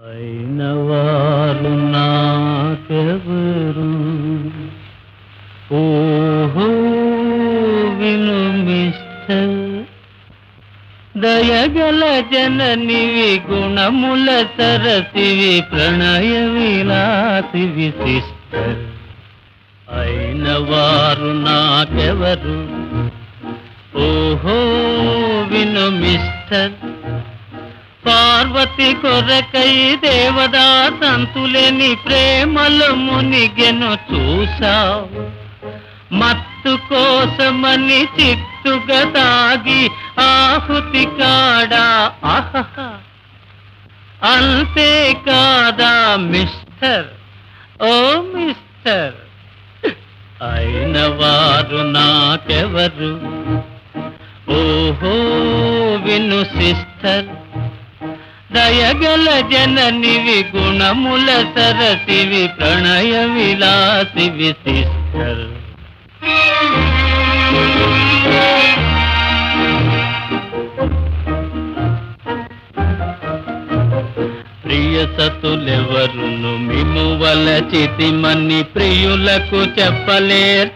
అయిన వారు నాకెవరు? ఓహో విను మిస్టర్, దయగల జననివి, గుణముల సరసివి, ప్రణయ విలాసివి సిస్టర్. అయిన వారు నాకెవరు? ఓహో విను మిస్టర్, పార్వతి కొరకై దేవదా సంతులేని ప్రేమలో మునిగెను చూశావు. మత్తు కోసమని చిత్తుగా తాగి ఆహుతి కాడా ఆహ, అంతే కాదా మిస్టర్, ఓ మిస్టర్. అయిన వారు నాకెవరు? ఓహో విను సిస్టర్, దయగల జననివి, గుణముల సరసివి, ప్రణయ విలాసివి సిస్టర్. ప్రియ సతులెవరును మిము వలచితిమని ప్రియులకు చెప్పలేర్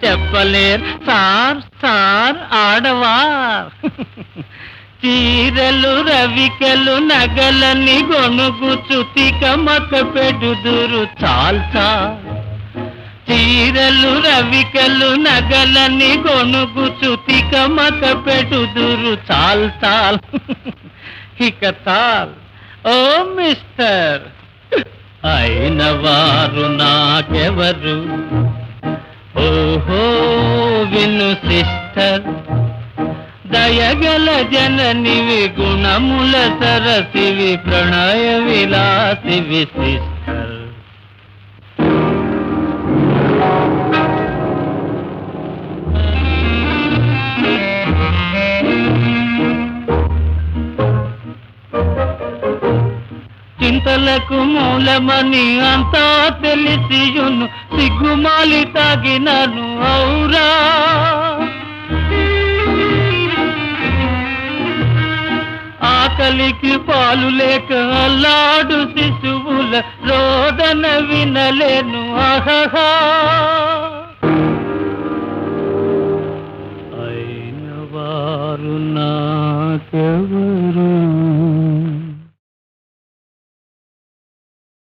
సార్ సార్ ఆడవార్. చీరలు రవికలు నగలని గొణుగుచు తికమక పెడుదురు చాల్సా. చీరలు రవికలు నగలని గొణుగుచు తికమక పెడుదురు చాల్ చాల్. ఇక చాల్ ఓ మిస్టర్. అయిన వారు నాకెవరు? ఓహో విను సిస్టర్, దయగల జననివి, గుణముల సరసివి, ప్రణయ విలాసివి సిస్టర్. చింతలకు మూలమని అంతా తెలిసియును, సిగ్గుమాలి తాగినను ఔరా. ఆకలికి పాలు లేక అల్లాడు శిశువుల రోదన వినలేను ఆహా.